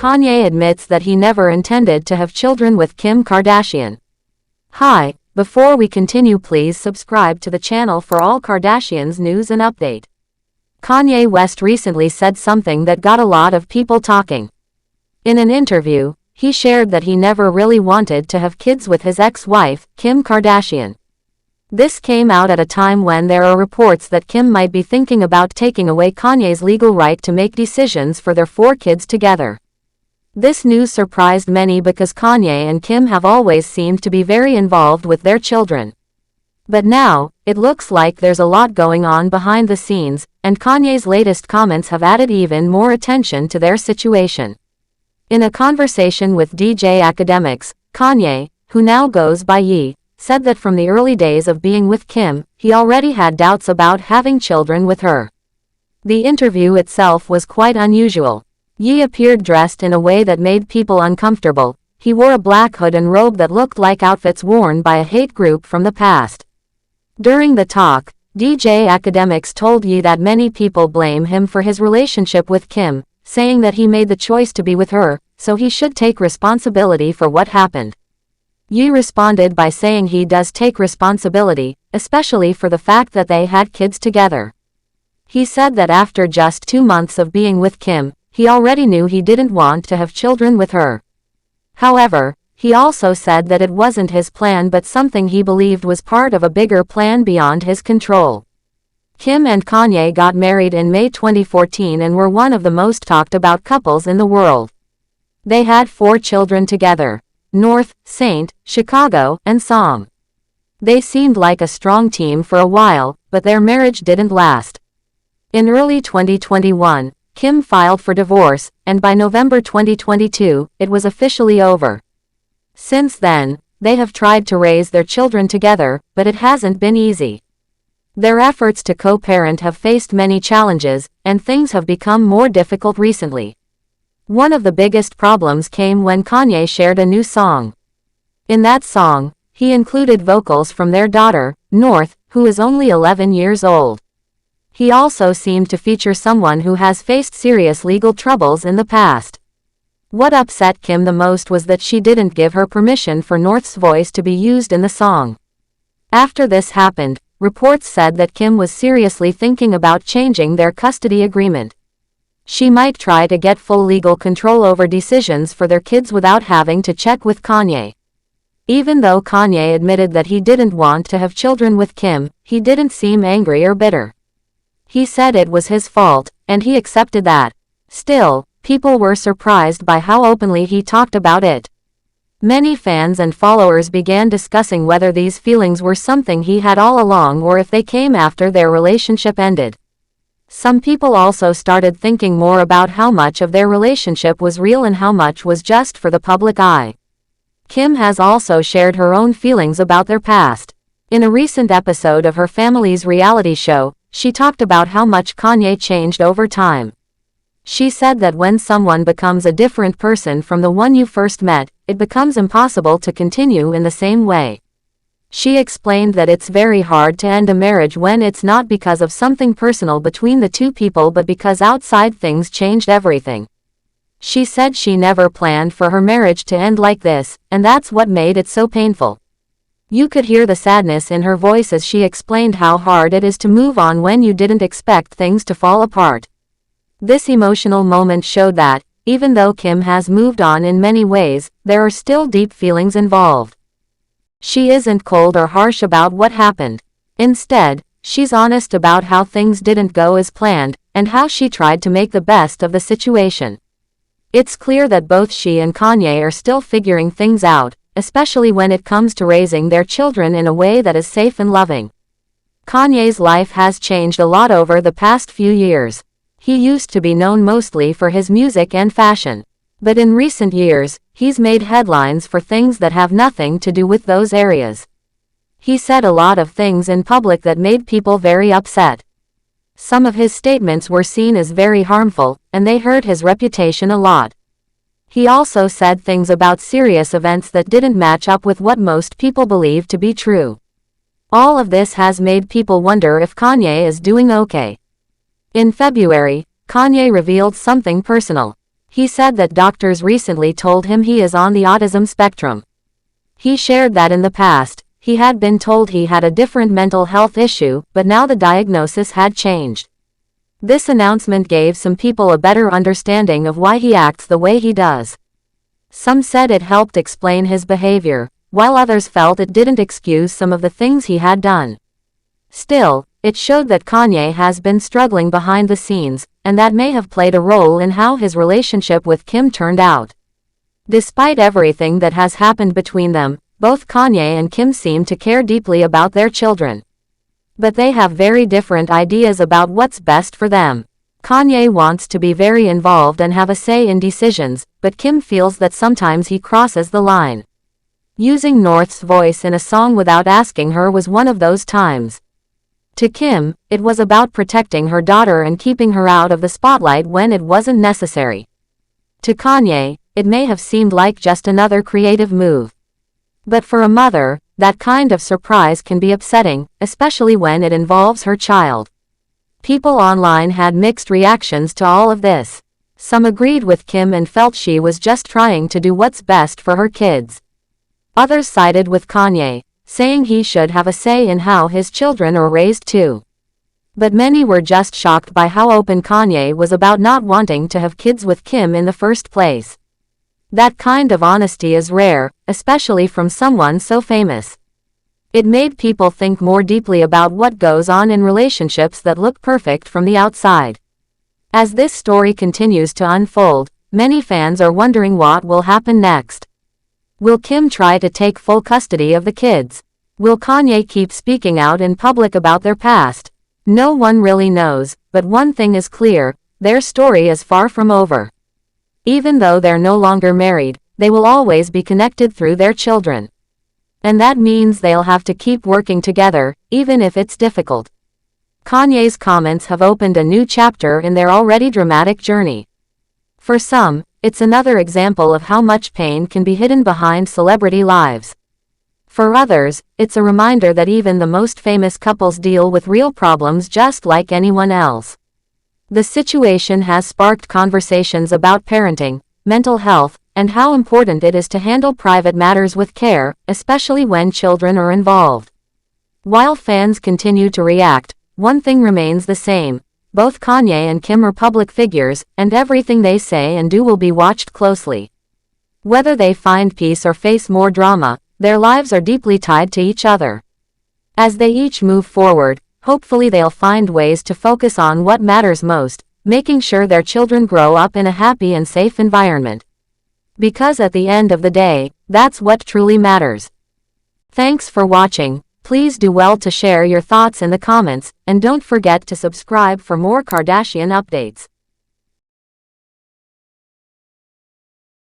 Kanye admits that he never intended to have children with Kim Kardashian. Hi, before we continue, please subscribe to the channel for all Kardashians news and update. Kanye West recently said something that got a lot of people talking. In an interview, he shared that he never really wanted to have kids with his ex-wife, Kim Kardashian. This came out at a time when there are reports that Kim might be thinking about taking away Kanye's legal right to make decisions for their 4 kids together. This news surprised many because Kanye and Kim have always seemed to be very involved with their children. But now, it looks like there's a lot going on behind the scenes, and Kanye's latest comments have added even more attention to their situation. In a conversation with DJ Akademiks, Kanye, who now goes by Ye, said that from the early days of being with Kim, he already had doubts about having children with her. The interview itself was quite unusual. Ye appeared dressed in a way that made people uncomfortable. He wore a black hood and robe that looked like outfits worn by a hate group from the past. During the talk, DJ Akademiks told Ye that many people blame him for his relationship with Kim, saying that he made the choice to be with her, so he should take responsibility for what happened. Ye responded by saying he does take responsibility, especially for the fact that they had kids together. He said that after just 2 months of being with Kim, he already knew he didn't want to have children with her. However, he also said that it wasn't his plan but something he believed was part of a bigger plan beyond his control. Kim and Kanye got married in May 2014 and were one of the most talked about couples in the world. They had 4 children together: North, Saint, Chicago, and Song. They seemed like a strong team for a while, but their marriage didn't last. In early 2021, Kim filed for divorce, and by November 2022, it was officially over. Since then, they have tried to raise their children together, but it hasn't been easy. Their efforts to co-parent have faced many challenges, and things have become more difficult recently. One of the biggest problems came when Kanye shared a new song. In that song, he included vocals from their daughter, North, who is only 11 years old. He also seemed to feature someone who has faced serious legal troubles in the past. What upset Kim the most was that she didn't give her permission for North's voice to be used in the song. After this happened, reports said that Kim was seriously thinking about changing their custody agreement. She might try to get full legal control over decisions for their kids without having to check with Kanye. Even though Kanye admitted that he didn't want to have children with Kim, he didn't seem angry or bitter. He said it was his fault, and he accepted that. Still, people were surprised by how openly he talked about it. Many fans and followers began discussing whether these feelings were something he had all along or if they came after their relationship ended. Some people also started thinking more about how much of their relationship was real and how much was just for the public eye. Kim has also shared her own feelings about their past. In a recent episode of her family's reality show, she talked about how much Kanye changed over time. She said that when someone becomes a different person from the one you first met, it becomes impossible to continue in the same way. She explained that it's very hard to end a marriage when it's not because of something personal between the two people but because outside things changed everything. She said she never planned for her marriage to end like this, and that's what made it so painful. You could hear the sadness in her voice as she explained how hard it is to move on when you didn't expect things to fall apart. This emotional moment showed that, even though Kim has moved on in many ways, there are still deep feelings involved. She isn't cold or harsh about what happened. Instead, she's honest about how things didn't go as planned, and how she tried to make the best of the situation. It's clear that both she and Kanye are still figuring things out, especially when it comes to raising their children in a way that is safe and loving. Kanye's life has changed a lot over the past few years. He used to be known mostly for his music and fashion. But in recent years, he's made headlines for things that have nothing to do with those areas. He said a lot of things in public that made people very upset. Some of his statements were seen as very harmful, and they hurt his reputation a lot. He also said things about serious events that didn't match up with what most people believe to be true. All of this has made people wonder if Kanye is doing okay. In February, Kanye revealed something personal. He said that doctors recently told him he is on the autism spectrum. He shared that in the past, he had been told he had a different mental health issue, but now the diagnosis had changed. This announcement gave some people a better understanding of why he acts the way he does. Some said it helped explain his behavior, while others felt it didn't excuse some of the things he had done. Still, it showed that Kanye has been struggling behind the scenes, and that may have played a role in how his relationship with Kim turned out. Despite everything that has happened between them, both Kanye and Kim seem to care deeply about their children. But they have very different ideas about what's best for them. Kanye wants to be very involved and have a say in decisions, but Kim feels that sometimes he crosses the line. Using North's voice in a song without asking her was one of those times. To Kim, it was about protecting her daughter and keeping her out of the spotlight when it wasn't necessary. To Kanye, it may have seemed like just another creative move. But for a mother, that kind of surprise can be upsetting, especially when it involves her child. People online had mixed reactions to all of this. Some agreed with Kim and felt she was just trying to do what's best for her kids. Others sided with Kanye, saying he should have a say in how his children are raised too. But many were just shocked by how open Kanye was about not wanting to have kids with Kim in the first place. That kind of honesty is rare, especially from someone so famous. It made people think more deeply about what goes on in relationships that look perfect from the outside. As this story continues to unfold, many fans are wondering what will happen next. Will Kim try to take full custody of the kids? Will Kanye keep speaking out in public about their past? No one really knows, but one thing is clear, their story is far from over. Even though they're no longer married, they will always be connected through their children. And that means they'll have to keep working together, even if it's difficult. Kanye's comments have opened a new chapter in their already dramatic journey. For some, it's another example of how much pain can be hidden behind celebrity lives. For others, it's a reminder that even the most famous couples deal with real problems just like anyone else. The situation has sparked conversations about parenting, mental health, and how important it is to handle private matters with care, especially when children are involved. While fans continue to react, one thing remains the same. Both Kanye and Kim are public figures, and everything they say and do will be watched closely. Whether they find peace or face more drama, their lives are deeply tied to each other. As they each move forward, hopefully they'll find ways to focus on what matters most, making sure their children grow up in a happy and safe environment. Because at the end of the day, that's what truly matters. Thanks for watching. Please do well to share your thoughts in the comments, and don't forget to subscribe for more Kardashian updates.